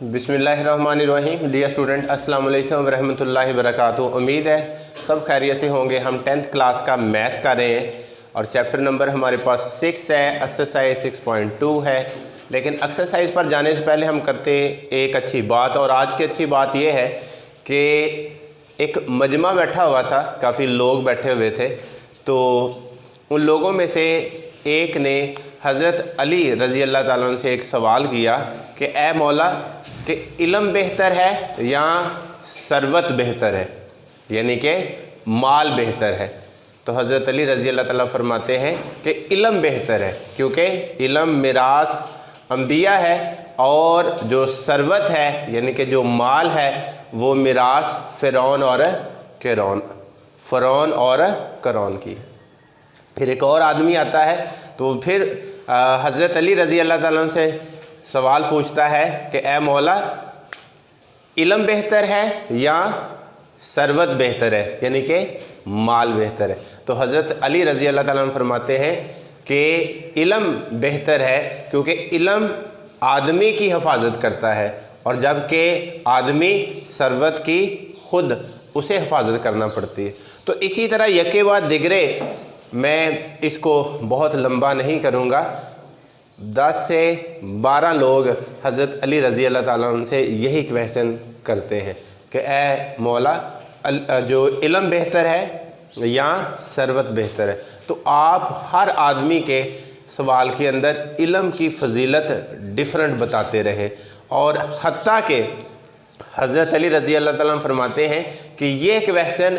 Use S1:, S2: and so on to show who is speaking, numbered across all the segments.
S1: बिस्मिल्लाहिर्रहमानिर्रहीम। Dear student, अस्सलाम वालेकुम वरहमतुल्लाहि वबरकातुहू। उम्मीद है सब खैरियत से होंगे। हम 10th क्लास का मैथ कर रहे हैं और चैप्टर नंबर हमारे पास 6 है, एक्सरसाइज 6.2 है। लेकिन एक्सरसाइज पर जाने से पहले हम करते एक अच्छी बात, और आज की अच्छी बात यह है कि एक मजमा बैठा हुआ था, काफ़ी लोग बैठे हुए थे। तो उन लोगों में से एक ने हज़रत अली रज़ी अल्लाह ताला अन्हु से एक सवाल किया कि ए मौला, कि इल्म बेहतर है या सरवत बेहतर है, यानी कि माल बेहतर है। तो हज़रत अली रज़ी अल्लाह ताला फरमाते हैं कि इल्म बेहतर है, क्योंकि इल्म मिरास अंबिया है, और जो सरवत है यानी कि जो माल है वो मिरास फ़िरौन और क़रौन की। फिर एक और आदमी आता है, तो फिर हज़रत अली रज़ी अल्लाह ताला अन्हु से सवाल पूछता है कि ए मौला, इल्म बेहतर है या सरवत बेहतर है, यानी कि माल बेहतर है। तो हज़रत अली रज़ी अल्लाह ताला अन्हु फरमाते हैं कि इल्म बेहतर है, क्योंकि इल्म आदमी की हिफाजत करता है, और जबकि आदमी सरवत की खुद उसे हिफाजत करना पड़ती है। तो इसी तरह यके बाद दिगरे, मैं इसको बहुत लंबा नहीं करूँगा। 10 से 12 लोग हज़रत अली रज़ी अल्लाह ताला अन्हु से यही क्वेश्चन करते हैं कि ए मौला, जो इल्म बेहतर है या सरवत बेहतर है। तो आप हर आदमी के सवाल के अंदर इल्म की फजीलत डिफरेंट बताते रहे, और हत्ता के हज़रत अली रज़ी अल्लाह ताला अन्हु फरमाते हैं कि ये क्वेश्चन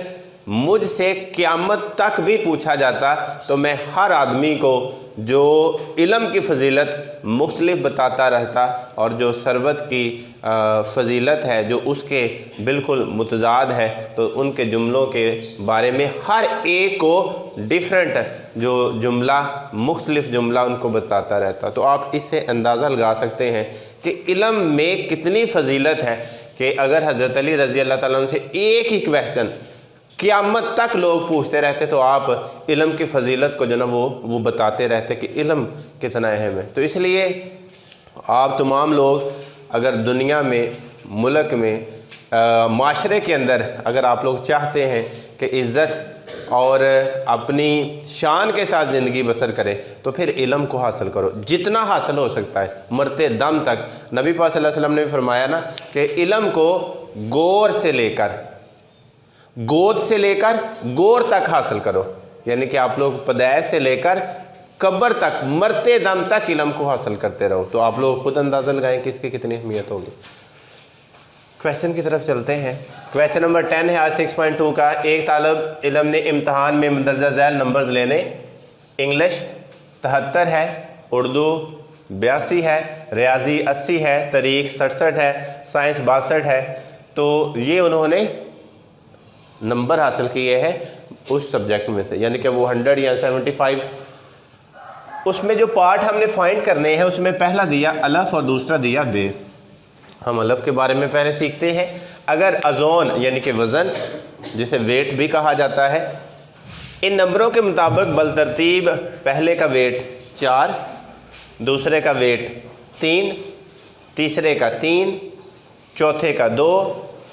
S1: मुझसे क़यामत तक भी पूछा जाता तो मैं हर आदमी को जो इल्म की फजीलत मुख्तलिफ बताता रहता, और जो सरवत की फजीलत है जो उसके बिल्कुल मुतज़ाद है, तो उनके जुमलों के बारे में हर एक को डिफरेंट जो जुमला, मुख्तलिफ जुमला उनको बताता रहता। तो आप इससे अंदाज़ा लगा सकते हैं कि इल्म में कितनी फजीलत है कि अगर हज़रत अली रज़ी अल्लाह ताला अन्हु से एक ही क्वेश्चन क़यामत तक लोग पूछते रहते, तो आप इल्म की फजीलत को जो ना वो बताते रहते कि इल्म कितना अहम है। तो इसलिए आप तमाम लोग अगर दुनिया में, मुल्क में, माशरे के अंदर अगर आप लोग चाहते हैं कि इज़्ज़त और अपनी शान के साथ ज़िंदगी बसर करें, तो फिर इल्म को हासिल करो, जितना हासिल हो सकता है मरते दम तक। नबी पाक सल्लल्लाहु अलैहि वसल्लम ने भी फरमाया ना कि इल्म को गोद से लेकर गोर तक हासिल करो, यानी कि आप लोग पैदाइश से लेकर कब्र तक, मरते दम तक इल्म को हासिल करते रहो। तो आप लोग खुद अंदाज़ा लगाएं कि इसकी कितनी अहमियत होगी। क्वेश्चन की तरफ चलते हैं। क्वेश्चन नंबर 10 है आज 6.2 का। एक तालिब इल्म ने इम्तहान में मंदरजा झैल नंबर लेने। इंग्लिश 73 है, उर्दू 82 है, रियाजी 80 है, तारीख़ 67 है, साइंस 62 है। तो ये उन्होंने नंबर हासिल किए हैं उस सब्जेक्ट में से, यानी कि वो 100 या 75। उसमें जो पार्ट हमने फाइंड करने हैं, उसमें पहला दिया अलफ और दूसरा दिया बे। हम अलफ के बारे में पहले सीखते हैं। अगर अज़ोन यानी कि वज़न, जिसे वेट भी कहा जाता है, इन नंबरों के मुताबिक बलतरतीब पहले का वेट 4, दूसरे का वेट 3, तीसरे का 3, चौथे का 2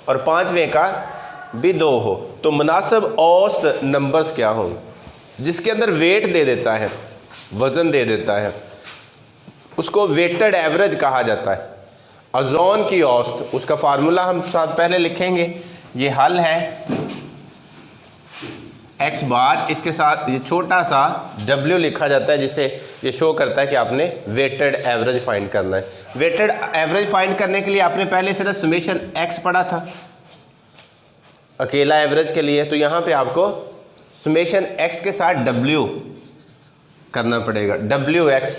S1: और पाँचवें का भी 2 हो, तो मुनासिब औसत नंबर्स क्या होंगे? जिसके अंदर वेट दे देता है, वज़न दे देता है, उसको वेटेड एवरेज कहा जाता है। अज़ोन की औसत, उसका फार्मूला हम साथ पहले लिखेंगे। ये हल है x बार, इसके साथ ये छोटा सा w लिखा जाता है, जिससे ये शो करता है कि आपने वेटेड एवरेज फाइंड करना है। वेटेड एवरेज फाइंड करने के लिए आपने पहले सिर्फ समेशन x पढ़ा था अकेला एवरेज के लिए, तो यहाँ पे आपको समेशन x के साथ w करना पड़ेगा, wx,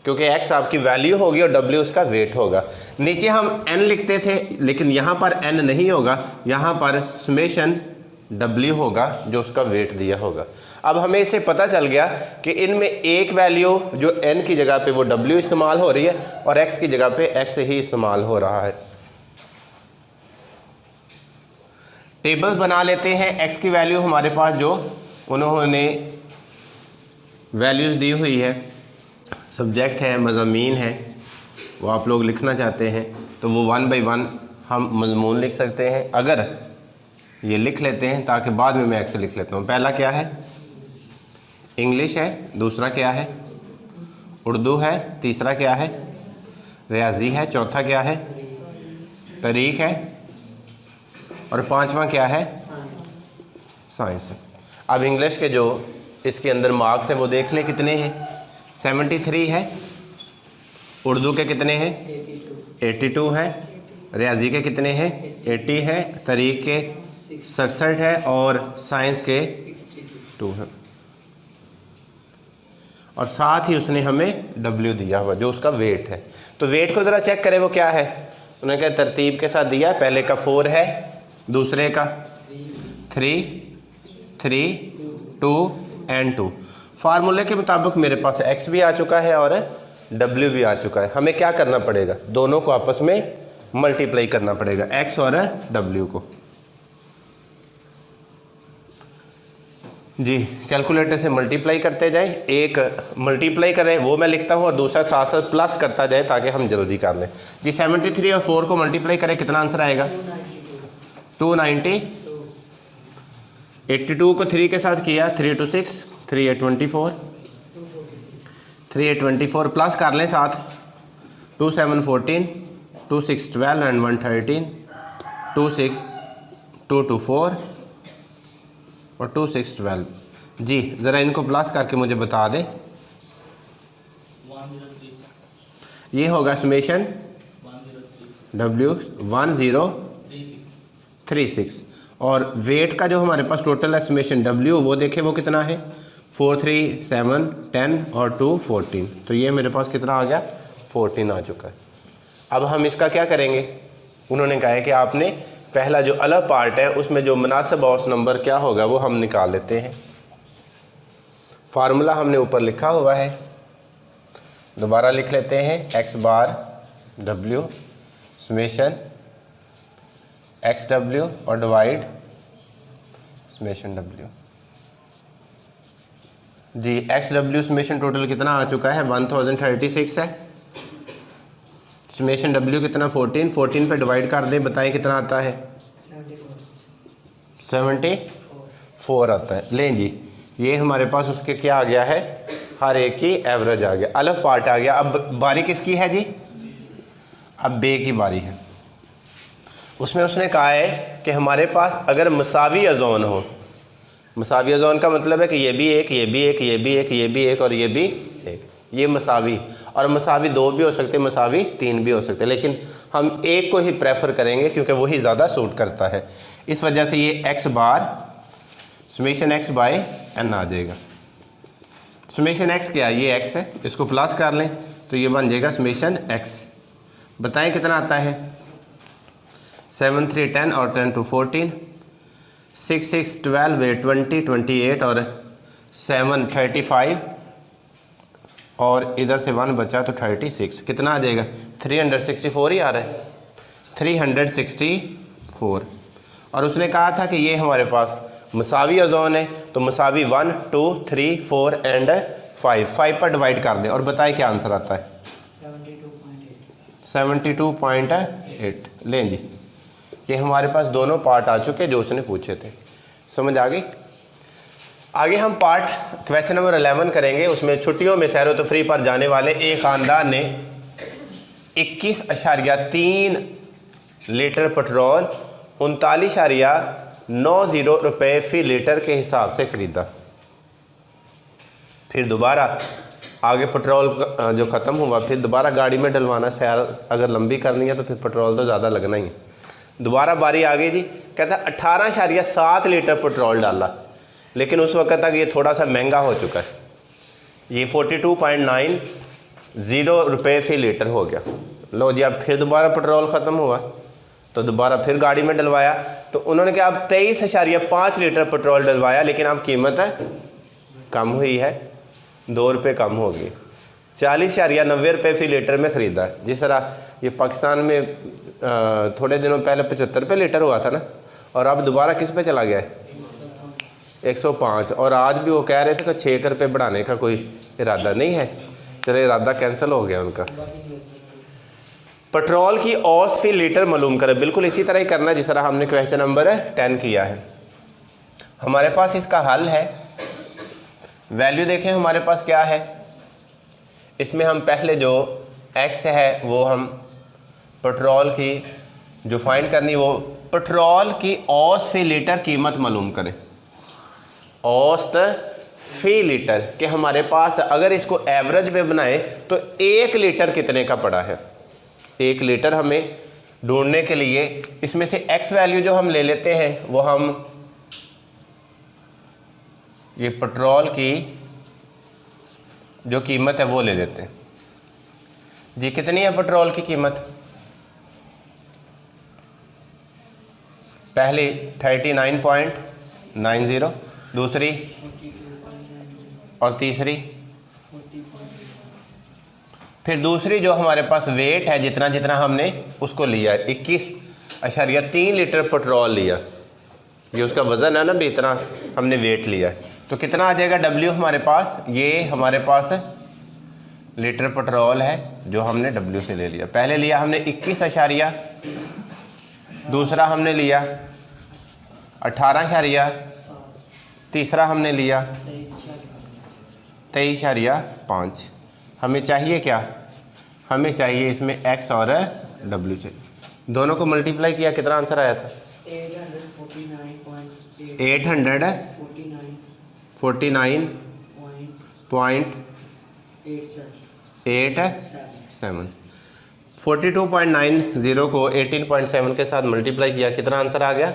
S1: क्योंकि x आपकी वैल्यू होगी और w उसका वेट होगा। नीचे हम n लिखते थे, लेकिन यहाँ पर n नहीं होगा, यहाँ पर समेशन w होगा जो उसका वेट दिया होगा। अब हमें इससे पता चल गया कि इनमें एक वैल्यू जो n की जगह पे वो w इस्तेमाल हो रही है, और x की जगह पे x ही इस्तेमाल हो रहा है। टेबल बना लेते हैं। x की वैल्यू हमारे पास जो उन्होंने वैल्यूज़ दी हुई है, सब्जेक्ट है, मज़ामीन है, वो आप लोग लिखना चाहते हैं। तो वो 1/1 हम मजमून लिख सकते हैं। अगर ये लिख लेते हैं ताकि बाद में मैं एक्स लिख लेता हूँ। पहला क्या है? इंग्लिश है। दूसरा क्या है? उर्दू है। तीसरा क्या है? रियाजी है। चौथा क्या है? तारीख है। और पांचवा क्या है? साइंस है। अब इंग्लिश के जो इसके अंदर मार्क्स है वो देख लें कितने हैं। 73 है। उर्दू के कितने हैं? 82 है। रियाजी के कितने हैं? 80 है। तारीख के 67 है। और साइंस के 2 है। और साथ ही उसने हमें W दिया हुआ जो उसका वेट है। तो वेट को ज़रा चेक करें वो क्या है। उन्होंने क्या तरतीब के साथ दिया है। पहले का 4 है, दूसरे का 3, 2 एंड 2। फार्मूले के मुताबिक मेरे पास x भी आ चुका है और W भी आ चुका है। हमें क्या करना पड़ेगा? दोनों को आपस में मल्टीप्लाई करना पड़ेगा, x और W को। जी, कैलकुलेटर से मल्टीप्लाई करते जाएं। एक मल्टीप्लाई करें वो मैं लिखता हूँ और दूसरा साथ साथ प्लस करता जाए ताकि हम जल्दी कर लें। जी, 73 और 4 को मल्टीप्लाई करें, कितना आंसर आएगा? 290। 82 को 3 के साथ किया, 3 2 6, 3 8 24, 3 8 24 प्लस कर लें साथ, 2 7 14, 2 6 12 एंड 1 13, 2 6 2 2 4 और 2 6 12। जी, ज़रा इनको प्लस करके मुझे बता दें।
S2: 1036।
S1: ये होगा समेशन W 1036। और वेट का जो हमारे पास टोटल है समेशन W, वो देखें वो कितना है? 4 3 7 10 और 2 14। तो ये मेरे पास कितना आ गया? 14 आ चुका है। अब हम इसका क्या करेंगे? उन्होंने कहा है कि आपने पहला जो अलग पार्ट है उसमें जो मुनासिब औसत नंबर क्या होगा वो हम निकाल लेते हैं। फार्मूला हमने ऊपर लिखा हुआ है, दोबारा लिख लेते हैं। x बार W समेशन XW और डिवाइड समेशन W। जी, XW समेशन टोटल कितना आ चुका है? 1036 है। समेशन W कितना? 14 पे डिवाइड कर दें, बताएं कितना आता है? 74 आता है। लें जी, ये हमारे पास उसके क्या आ गया है? हर एक की एवरेज आ गया, अलग पार्ट आ गया। अब बारी किसकी है जी? अब बे की बारी है। उसमें उसने कहा है कि हमारे पास अगर मसावी अज़ोन हो, मसावी अज़ोन का मतलब है कि ये भी एक, ये भी एक, ये भी एक, ये भी एक और ये भी एक, ये मसावी। और मसावी 2 भी हो सकते, मसावी 3 भी हो सकते, लेकिन हम एक को ही प्रेफर करेंगे क्योंकि वही ज़्यादा सूट करता है। इस वजह से ये x बार समेशन x बाय n आ जाएगा। समेशन x क्या है? ये x है, इसको प्लस कर लें तो ये बन जाएगा समेशन x। बताएं कितना आता है? 7 3 10 और 10 2 14, 6 6 12 20 28 और 7 35 और इधर से 1 बचा तो 36। कितना आ जाएगा? 364 ही आ रहा है, 364। और उसने कहा था कि ये हमारे पास मसावी अज़ोन है, तो मसावी 1 2 3 4 एंड 5 पर डिवाइड कर दें और बताएं क्या आंसर आता है? 72.8। लें जी, ये हमारे पास दोनों पार्ट आ चुके जो उसने पूछे थे। समझ आ गई? आगे हम पार्ट क्वेश्चन नंबर 11 करेंगे। उसमें छुट्टियों में सैर व तफरी पर जाने वाले एक ख़ानदान ने 21.3 लीटर पेट्रोल 39.90 रुपये फ़ी लीटर के हिसाब से ख़रीदा। फिर दोबारा आगे पेट्रोल जो ख़त्म हुआ, फिर दोबारा गाड़ी में डलवाना, सैर अगर लंबी करनी है तो फिर पेट्रोल तो ज़्यादा लगना ही है। दोबारा बारी आ गई जी, कहता 18.7 लीटर पेट्रोल डाला, लेकिन उस वक्त तक ये थोड़ा सा महंगा हो चुका है, ये 42.90 रुपये फ़ी लीटर हो गया। लो जी, अब फिर दोबारा पेट्रोल ख़त्म हुआ तो दोबारा फिर गाड़ी में डलवाया, तो उन्होंने क्या अब 23.5 लीटर पेट्रोल डलवाया, लेकिन अब कीमत कम हुई है, 2 रुपये कम हो गई, 40.90 रुपये फ़ी लीटर में ख़रीदा। जिस तरह ये पाकिस्तान में थोड़े दिनों पहले 75 रुपये लीटर हुआ था ना, और अब दोबारा किस पे चला गया है? 105। और आज भी वो कह रहे थे कि 6 रुपये बढ़ाने का कोई इरादा नहीं है। चलो, इरादा कैंसिल हो गया उनका। पेट्रोल की औसत फी लीटर मालूम करें। बिल्कुल इसी तरह ही करना है जिस तरह हमने क्वेश्चन नंबर 10 किया है। हमारे पास इसका हल है, वैल्यू देखें हमारे पास क्या है। इसमें हम पहले जो x है वो हम पेट्रोल की जो फाइंड करनी, वो पेट्रोल की औसत फी लीटर कीमत मालूम करें। औसत फी लीटर कि हमारे पास अगर इसको एवरेज में बनाए तो 1 लीटर कितने का पड़ा है। 1 लीटर हमें ढूंढने के लिए इसमें से x वैल्यू जो हम ले लेते हैं वो हम ये पेट्रोल की जो कीमत है वो ले लेते हैं जी। कितनी है पेट्रोल की कीमत? पहली 39.90, दूसरी और तीसरी, फिर दूसरी जो हमारे पास वेट है जितना जितना हमने उसको लिया है 21.3 लीटर पेट्रोल लिया। ये उसका वज़न है ना भी, इतना हमने वेट लिया है। तो कितना आ जाएगा W हमारे पास? ये हमारे पास लीटर पेट्रोल है जो हमने W से ले लिया। पहले लिया हमने 21, दूसरा हमने लिया 18, तीसरा हमने लिया 23.5। हमें चाहिए क्या? हमें चाहिए इसमें x और W चाहिए। दोनों को मल्टीप्लाई किया कितना आंसर आया था? 849.87। 42.90 को 18.7 के साथ मल्टीप्लाई किया कितना आंसर आ गया?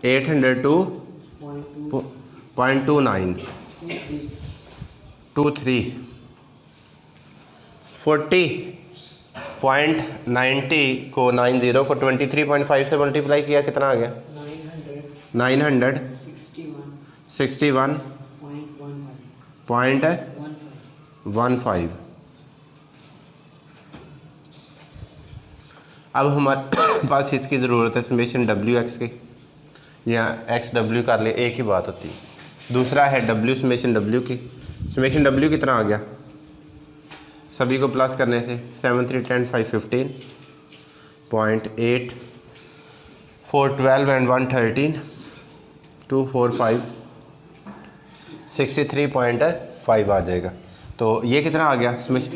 S1: 802.2923। 40.90 को 90 को 23.5 से मल्टीप्लाई किया कितना आ गया? 961.15। अब हमारे पास इसकी ज़रूरत है समेशन WX की, या XW कर ले, एक ही बात होती है। दूसरा है W समेशन W की। समेशन W कितना आ गया? सभी को प्लस करने से 7 3 10 5 15 0.8 4 12 and 1 13 2 4 5 63.5 आ जाएगा। तो ये कितना आ गया? 26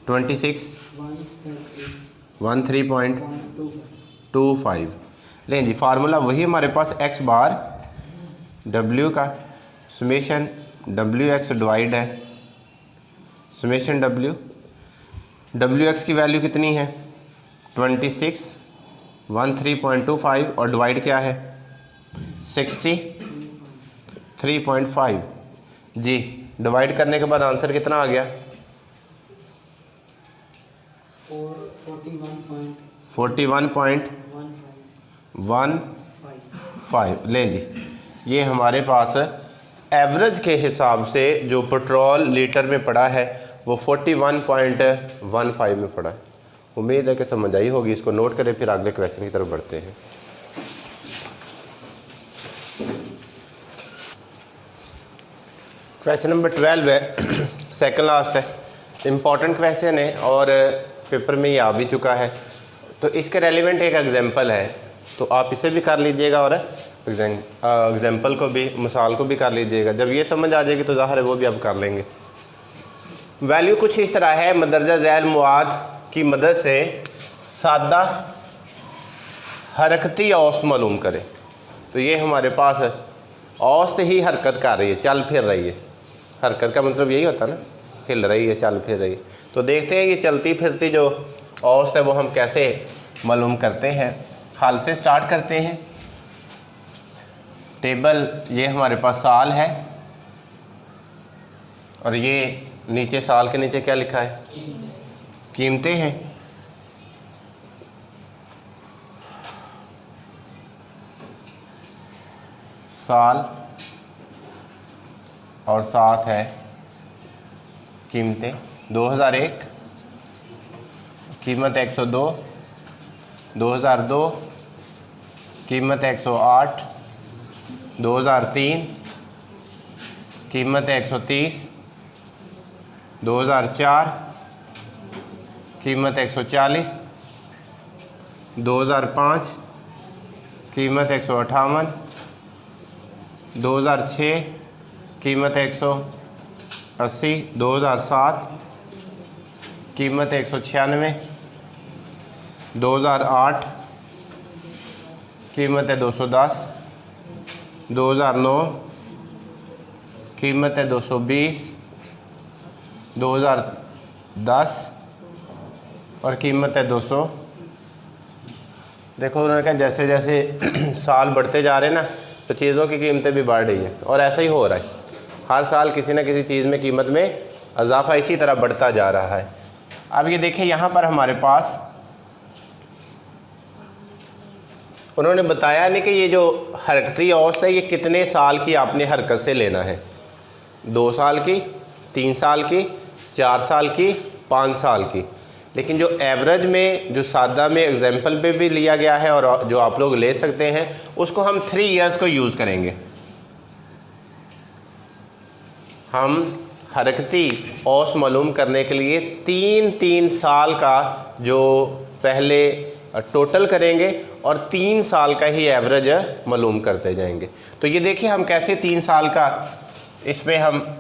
S1: 13.25। लें जी, फार्मूला वही हमारे पास x बार W का समेशन WX डिवाइड है समेशन WX की वैल्यू कितनी है? 26 13.25 और डिवाइड क्या है? 63.5 जी। डिवाइड करने के बाद आंसर कितना आ गया? 41.15। लें जी, ये हमारे पास एवरेज के हिसाब से जो पेट्रोल लीटर में पड़ा है वो 41.15 में पड़ा है। उम्मीद है कि समझ आई होगी। इसको नोट करें, फिर अगले क्वेश्चन की तरफ बढ़ते हैं। क्वेश्चन नंबर 12 है, सेकंड लास्ट है, इम्पॉर्टेंट क्वेश्चन है और पेपर में ये आ भी चुका है। तो इसके रेलिवेंट एक एग्जांपल है, तो आप इसे भी कर लीजिएगा और एग्जांपल को भी, मिसाल को भी कर लीजिएगा। जब ये समझ आ जाएगी तो ज़ाहिर है वो भी आप कर लेंगे। वैल्यू कुछ इस तरह है, मंदरजा झैल मवाद की मदद से सादा हरकती औसत मालूम करें। तो ये हमारे पास औसत ही हरकत कर रही है, चल फिर रही है। हरकत का मतलब यही होता है ना, हिल रही है, चल फिर रही है। तो देखते हैं ये चलती फिरती जो औसत है वो हम कैसे मालूम करते हैं। हाल से स्टार्ट करते हैं। टेबल ये हमारे पास साल है और ये नीचे साल के नीचे क्या लिखा है? कीमतें हैं। साल और साथ है कीमतें। 2001 कीमत 102, 2002 कीमत 108, 2003 कीमत है 130। 2004 कीमत 140। 2005 कीमत 158। 2006 कीमत 180। 2007 कीमत 196। 2008 कीमत है 210। 2009 कीमत है 220। 2010 और कीमत है 200। देखो उन्होंने कहा जैसे जैसे साल बढ़ते जा रहे हैं ना तो चीज़ों की कीमतें भी बढ़ रही हैं, और ऐसा ही हो रहा है। हर साल किसी न किसी चीज़ में कीमत में इजाफा इसी तरह बढ़ता जा रहा है। अब ये देखिए यहाँ पर हमारे पास उन्होंने बताया नहीं कि ये जो हरकती औसत है ये कितने साल की आपने हरकत से लेना है। 2 साल की, 3 साल की, 4 साल की, 5 साल की। लेकिन जो एवरेज में, जो सादा में एग्जाम्पल पे भी लिया गया है और जो आप लोग ले सकते हैं, उसको हम 3 इयर्स को यूज़ करेंगे। हम हरकती औसत मालूम करने के लिए 3 साल का जो पहले टोटल करेंगे और 3 साल का ही एवरेज मालूम करते जाएंगे। तो ये देखिए हम कैसे 3 साल का, इसमें हम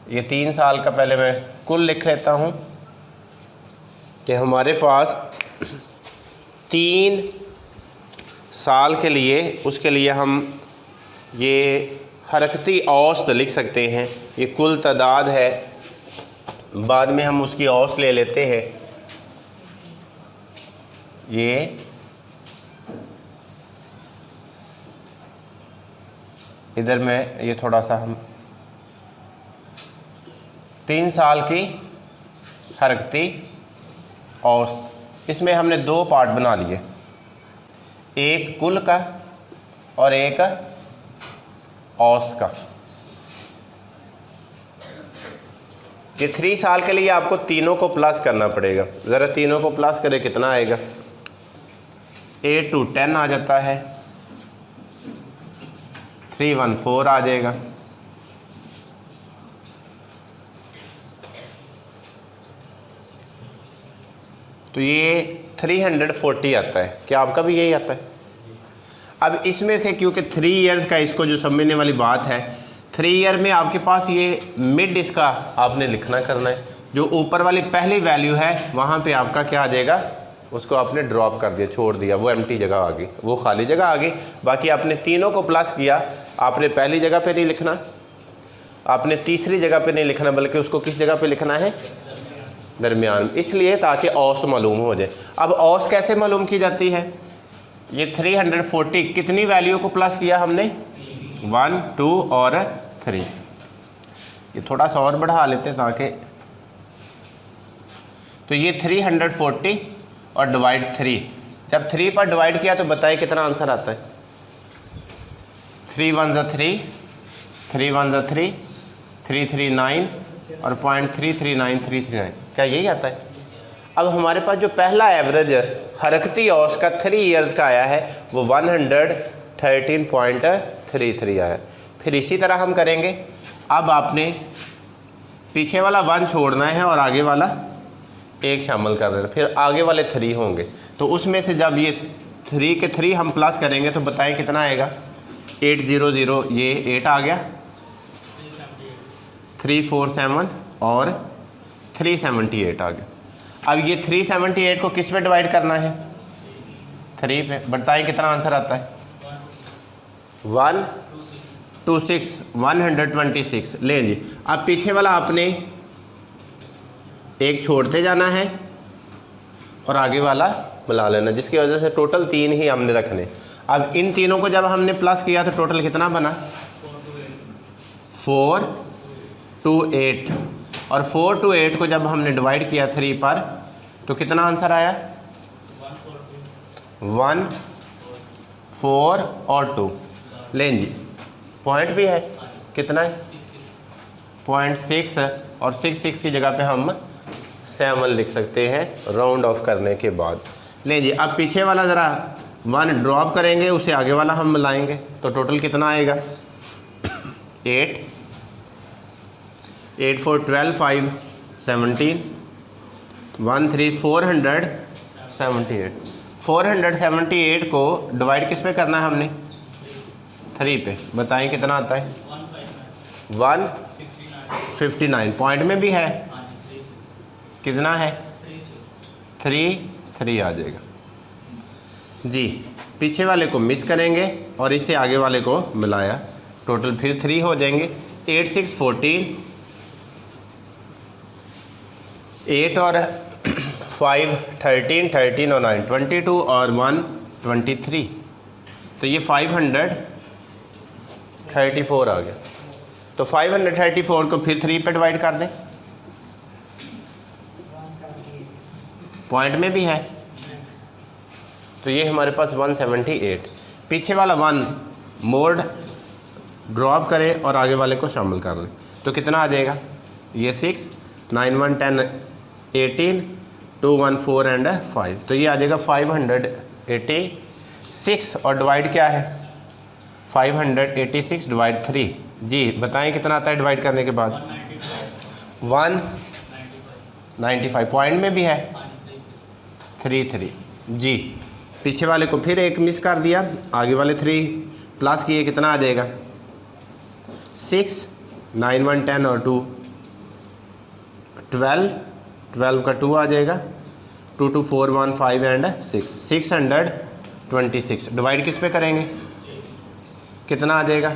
S1: ये 3 साल का पहले मैं कुल लिख लेता हूँ कि हमारे पास 3 साल के लिए, उसके लिए हम ये हरकती औसत लिख सकते हैं। ये कुल तादाद है, बाद में हम उसकी औसत ले लेते हैं। ये इधर में ये थोड़ा सा हम 3 साल की हरकती औसत, इसमें हमने 2 पार्ट बना लिए, एक कुल का और एक औसत का। ये 3 साल के लिए आपको तीनों को प्लस करना पड़ेगा। ज़रा तीनों को प्लस करें, कितना आएगा? 8 to 10 आ जाता है, 314 आ जाएगा। तो ये 340 आता है। क्या आपका भी यही आता है? अब इसमें से क्योंकि 3 इयर्स का इसको जो समझने वाली बात है, 3 ईयर में आपके पास ये मिड इसका आपने लिखना करना है। जो ऊपर वाली पहली वैल्यू है वहाँ पे आपका क्या आ जाएगा, उसको आपने ड्रॉप कर दिया, छोड़ दिया, वो एम्प्टी जगह आ गई, वो खाली जगह आ गई। बाकी आपने तीनों को प्लस किया, आपने पहली जगह पे नहीं लिखना, आपने तीसरी जगह पे नहीं लिखना, बल्कि उसको किस जगह पे लिखना है? दरमियान। इसलिए ताकि औसत मालूम हो जाए। अब औसत कैसे मालूम की जाती है? ये 340 कितनी वैल्यू को प्लस किया हमने? 1, 2 और 3। ये थोड़ा सा और बढ़ा लेते हैं ताकि, तो ये 340 और डिवाइड 3, जब 3 पर डिवाइड किया तो बताइए कितना आंसर आता है? 3 1 ज़ा 3, 3 1 ज़ा 3, 3 3 9 और 0.33939। क्या यही आता है? अब हमारे पास जो पहला एवरेज हरकती औसत का 3 इयर्स का आया है वो 113.33 आया। फिर इसी तरह हम करेंगे। अब आपने पीछे वाला 1 छोड़ना है और आगे वाला 1 शामिल कर देना, फिर आगे वाले 3 होंगे। तो उसमें से जब ये 3 के 3 हम प्लस करेंगे तो बताएं कितना आएगा? 800, ये 8 आ गया, 347 और 378 आ गया। अब ये 378 को किस पे डिवाइड करना है? 3 पे। बताइए कितना आंसर आता है? 126 ले जी। अब पीछे वाला आपने 1 छोड़ते जाना है और आगे वाला मिला लेना, जिसकी वजह से टोटल 3 ही हमने रखने। अब इन तीनों को जब हमने प्लस किया तो टोटल कितना बना? 428। और 4 to 8 को जब हमने डिवाइड किया 3 पर तो कितना आंसर आया? 1, 4 और 2। लें जी, पॉइंट भी है, कितना है? 0.6 और 6 की जगह पे हम 7 लिख सकते हैं राउंड ऑफ करने के बाद। लें जी, अब पीछे वाला ज़रा 1 ड्रॉप करेंगे, उसे आगे वाला हम मिलाएंगे तो टोटल कितना आएगा? 8 8 4 12 5 17 1 3 478 478 को डिवाइड किस पे करना है हमने 3 पे। बताएं कितना आता है 159 पॉइंट में भी है कितना है 3 आ जाएगा जी। पीछे वाले को मिस करेंगे और इससे आगे वाले को मिलाया, टोटल फिर 3 हो जाएंगे। 8 6 14 8 और 5 13 13 और 9 22 और 1 23, तो ये 534 आ गया। तो 534 को फिर 3 पे डिवाइड कर दें, पॉइंट में भी है, तो ये हमारे पास 178। पीछे वाला 1 मोड ड्रॉप करें और आगे वाले को शामिल कर लें, तो कितना आ जाएगा ये 6 9 1 10 18 2 1 4 एंड 5, तो ये आ जाएगा 586 और डिवाइड क्या है 586 डिवाइड 3 जी। बताएं कितना आता है डिवाइड करने के बाद 195, पॉइंट में भी है 3 जी। पीछे वाले को फिर एक मिस कर दिया, आगे वाले 3 प्लस किए, कितना आ जाएगा 6 9 1 10 और 2 12 का 2 आ जाएगा 2 2 4 1 5 एंड 6 626। डिवाइड किस पे करेंगे कितना आ जाएगा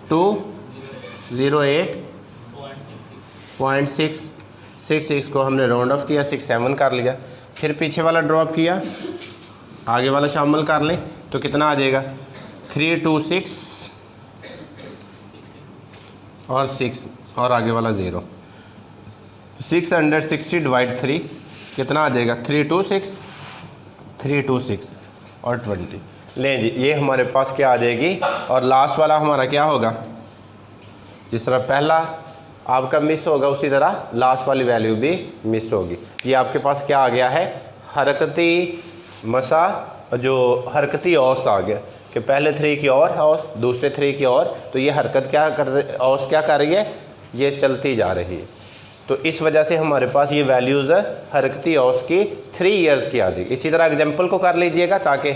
S1: 208.66 को हमने राउंड ऑफ किया, 67 कर लिया। फिर पीछे वाला ड्रॉप किया, आगे वाला शामिल कर लें, तो कितना आ जाएगा 326 और 6 और आगे वाला 0। 660 डिवाइड 3 कितना आ जाएगा 326 और 20। लें जी, ये हमारे पास क्या आ जाएगी। और लास्ट वाला हमारा क्या होगा, जिस तरह पहला आपका मिस होगा उसी तरह लास्ट वाली वैल्यू भी मिस होगी। ये आपके पास क्या आ गया है हरकती मसा, जो हरकती औसत आ गया कि पहले 3 की और औसत दूसरे 3 की और, तो ये हरकत क्या कर रही है, ये चलती जा रही है। तो इस वजह से हमारे पास ये वैल्यूज़ हरकती औसत की 3 ईयर्स की आ जाएगी। इसी तरह एग्जाम्पल को कर लीजिएगा, ताकि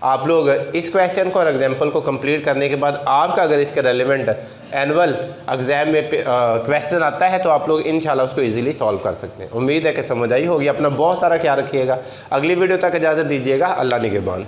S1: आप लोग इस क्वेश्चन को और एग्जाम्पल को कंप्लीट करने के बाद आपका अगर इसके रेलिवेंट एनुअल एग्जाम में क्वेश्चन आता है तो आप लोग इंशाल्लाह उसको इजीली सॉल्व कर सकते हैं। उम्मीद है कि समझ आई होगी। अपना बहुत सारा ख्याल रखिएगा। अगली वीडियो तक इजाज़त दीजिएगा। अल्लाह निगहबान।